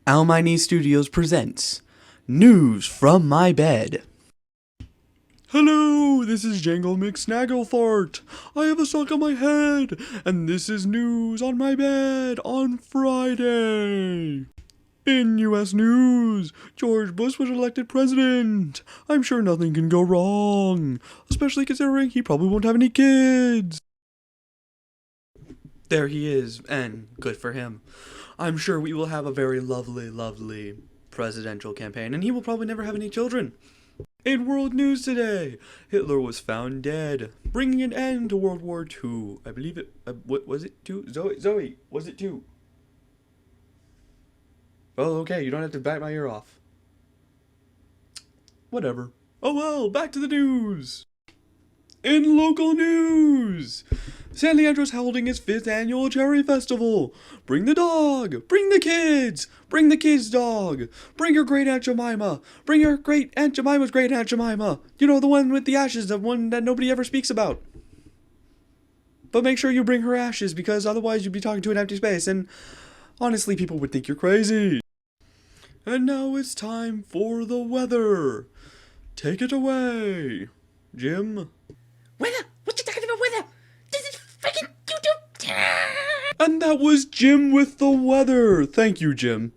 Almighty Studios presents News from My Bed. Hello, this is Jangle McSnagglefart. I have a sock on my head, and this is news on my bed on Friday. In U.S. news, George Bush was elected president. I'm sure nothing can go wrong, especially considering he probably won't have any kids. There he is, and good for him. I'm sure we will have a very lovely presidential campaign, and he will probably never have any children. In world news today, Hitler was found dead, bringing an end to World War II. I believe it, what was it, two? Zoey, was it two? Oh, okay, you don't have to bite my ear off. Whatever. Oh well, back to the news. In local news, San Leandro's holding its 5th annual Cherry Festival. Bring the dog, bring the kids dog, bring your great Aunt Jemima, bring your great Aunt Jemima's great Aunt Jemima. You know, the one with the ashes, the one that nobody ever speaks about. But make sure you bring her ashes, because otherwise you'd be talking to an empty space, and honestly people would think you're crazy. And now it's time for the weather. Take it away, Jim. Weather? What you talking about weather? This is freaking YouTube. And that was Jim with the weather. Thank you, Jim.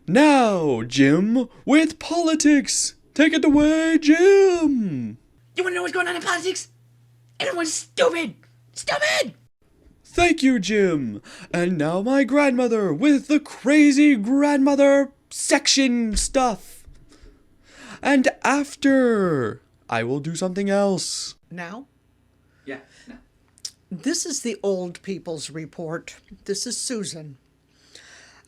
Now, Jim with politics. Take it away, Jim. You wanna know what's going on in politics? Everyone's stupid. Stupid! Thank you, Jim. And now my grandmother with the crazy grandmother section stuff. And after, I will do something else. Now? Yeah. No. This is the old people's report. This is Susan.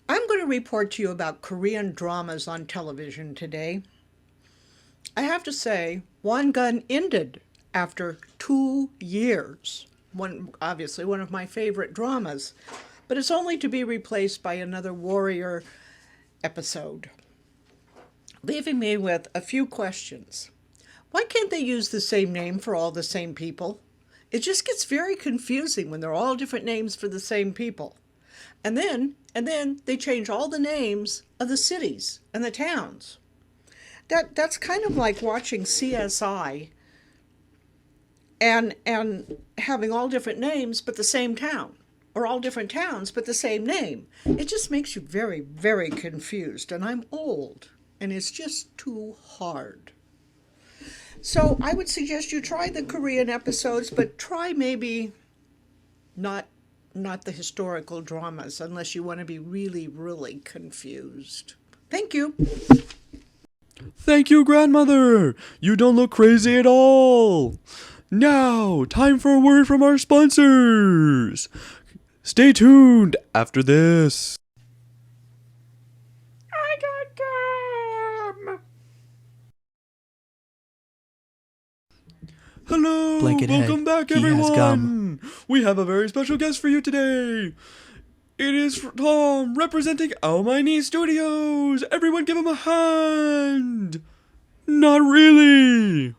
I'm going to report to you about Korean dramas on television today. I have to say, Gun ended after 2 years. Obviously one of my favorite dramas, but it's only to be replaced by another warrior episode, leaving me with a few questions. Why can't they use the same name for all the same people? It just gets very confusing when they're all different names for the same people. And then they change all the names of the cities and the towns. That's kind of like watching CSI and having all different names but the same town, or all different towns but the same name. It just makes you very, very confused, and I'm old, and it's just too hard. So I would suggest you try the Korean episodes, but try maybe not the historical dramas unless you want to be really, really confused. Thank you. Thank you, grandmother. You don't look crazy at all. Now, time for a word from our sponsors. Stay tuned after this. I got gum. Hello, Blanket welcome head. back, He has everyone. gum. We have a very special guest for you today. It is Tom, representing Almighty Studios. Everyone give him a hand. Not really.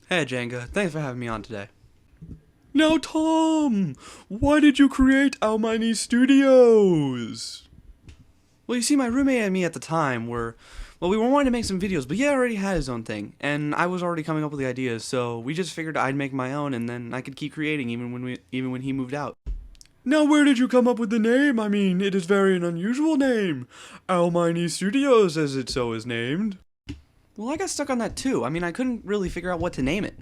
Hey, Jenga. Thanks for having me on today. Now, Tom, why did you create Almighty Studios? Well, you see, my roommate and me at the time we were wanting to make some videos, but he already had his own thing, and I was already coming up with the ideas, so we just figured I'd make my own, and then I could keep creating even when he moved out. Now, where did you come up with the name? I mean, it is very an unusual name. Almighty Studios, as it so is named. Well, I got stuck on that too. I mean, I couldn't really figure out what to name it.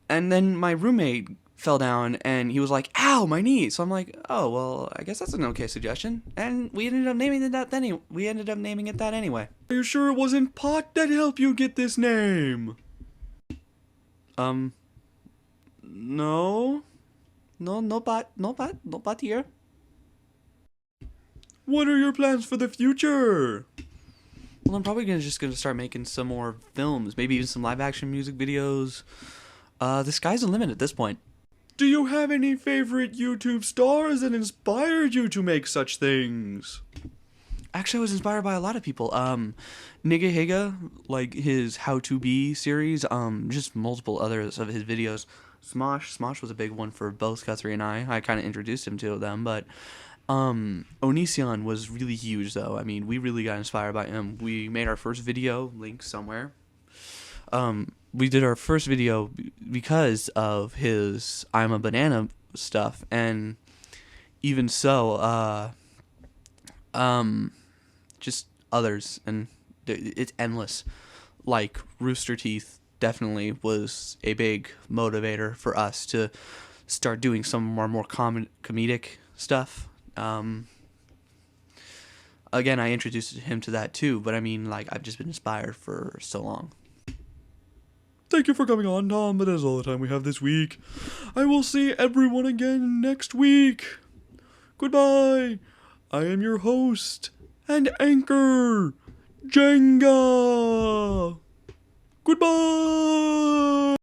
And then my roommate fell down, and he was like, ow, my knee. So I'm like, oh, well, I guess that's an okay suggestion. And we ended up naming it that anyway. Are you sure it wasn't pot that helped you get this name? No. No pot here. What are your plans for the future? Well, I'm probably just gonna start making some more films, maybe even some live action music videos. The sky's the limit at this point. Do you have any favorite YouTube stars that inspired you to make such things? Actually, I was inspired by a lot of people. Nigga Higa, like his How to Be series, just multiple others of his videos. Smosh was a big one for both Guthrie and I. I kind of introduced him to them, but Onision was really huge, though. I mean, we really got inspired by him. We made our first video, link somewhere. We did our first video because of his I'm a Banana stuff, and even so, just others, and it's endless. Like Rooster Teeth definitely was a big motivator for us to start doing some more comedic stuff. Again, I introduced him to that too, but I mean, like, I've just been inspired for so long. Thank you for coming on, Tom, but that's all the time we have this week. I will see everyone again next week. Goodbye. I am your host and anchor, Janga. Goodbye.